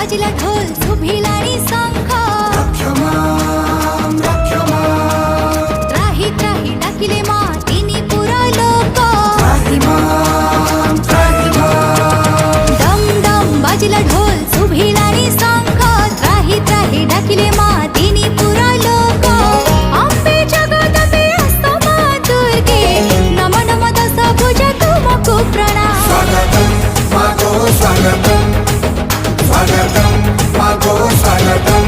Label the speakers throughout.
Speaker 1: बाजिला ढोल शुभिलानी शंख त्राही त्राही डाकिले मा तिनी पुरा लोक डम डम बाजिला ढोल शुभिलानी शंख त्राही त्राही डाकिले मा तिनी पुरा लोक अम्बे जगदम्बे अस्तमा दुर्गे नम नम दश भुज तुमको प्रणाम
Speaker 2: स्वागतम मागो स्वागतम मागो स्वागतम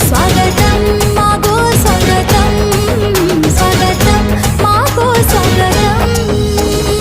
Speaker 1: स्वागतम मागो स्वागतम स्वागतम मागो स्वागतम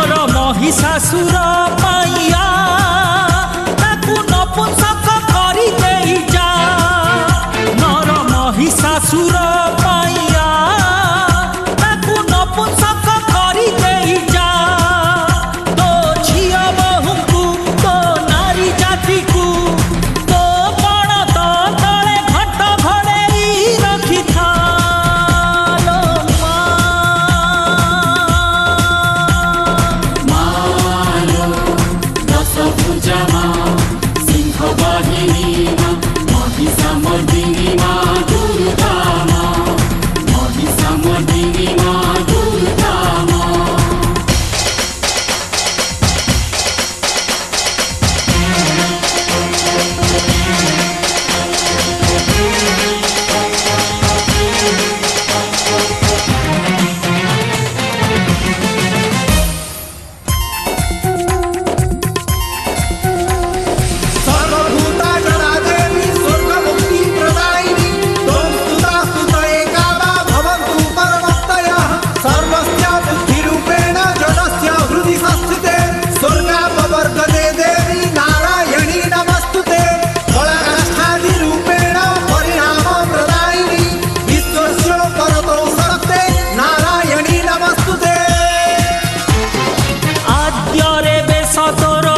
Speaker 3: महिषासुर पाइया ताकू नपुंसक करी देई जा नर महिषासुर पाइया ताकू नपुंसक करी देई जा तो झिया बहुଙ୍କୁ तो नारी जाति को तो बण तो तले घट
Speaker 4: महिषामर्दिनी मा दुर्गा मा महिषामर्दिनी मा दुर्गा मा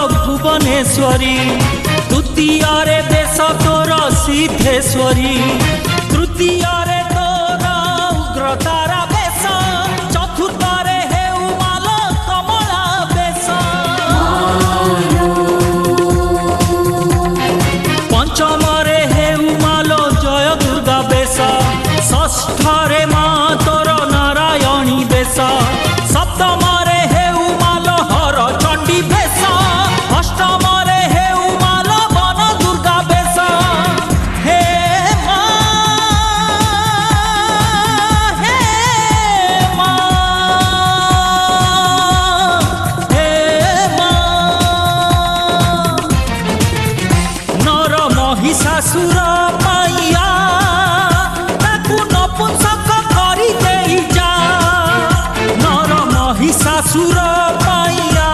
Speaker 3: भुवनेश्वरी तृतीय रे देश तोर सिद्धेश्वरी तृतीय रे तोर उग्रतारा बेश चतुर्थ रे हेउ माल कमला बेश पंचम रे हेउ माल जय दुर्गा बेश षष्ठ रे मा तोर नारायणी बेश सप्तम रे हेउ माल हर चंडी बेश अष्टम रे हेउ माल वन दुर्गा बेश हे मा हे मा हे मा नर महिषासुर पाइया ताकू नपुंसक करि देई जा नर महिषासुर पाइया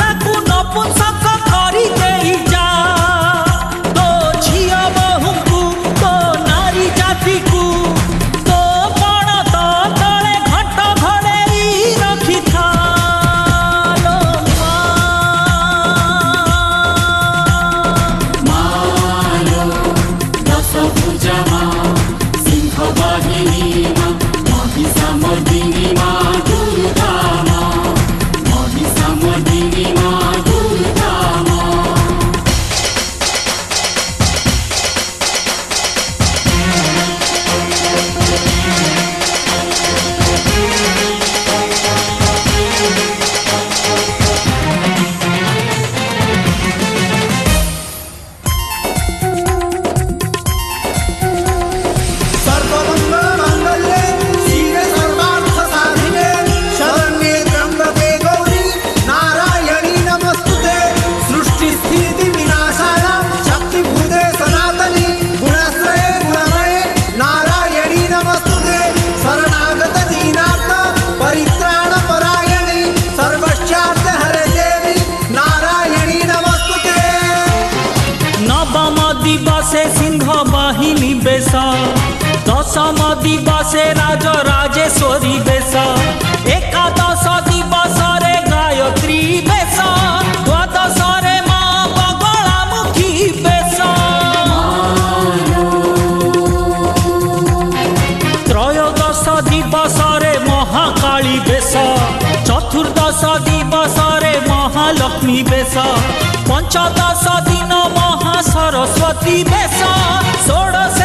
Speaker 3: ताकू नपुंसक करि देई जा तो झिया बहुଙ୍କୁ तो नारी जातिକୁ तो पण तो तळे घट घड़ेई रखिथा लो
Speaker 4: मालो दश भुजा मा सिंह वाहिनी मा महिषामर्दिनी मा दुर्गा मा महिषामर्दिनी मा दुर्गा मा
Speaker 2: सर्वमङ्गलमाङ्गल्ये शिवे सर्वार्थसाधिने शरण्ये त्र्यम्बके गौरी नारायणी नमस्तुते सृष्टिस्थितिविनाशाय शक्तिभूते सनातनी गुणाश्रये गुणमये नारायणी नमस्तुते शरणागतदीनार्थ परित्राणपरायणी सर्वस्यार्थहरे देवी नारायणी नमस्तुते
Speaker 3: नवम दिवसे सिंह वाहिनी बेश दशम दिवसे राज राजेश्वरी बेश एकादश दिवस रे गायत्री बेश द्वादश रे मा बगलामुखी बेश त्रयोदश दिवस रे महाकाली बेश चतुर्दश दिवस रे महालक्ष्मी बेश पंचदश दिन महासरस्वती बेश षोडश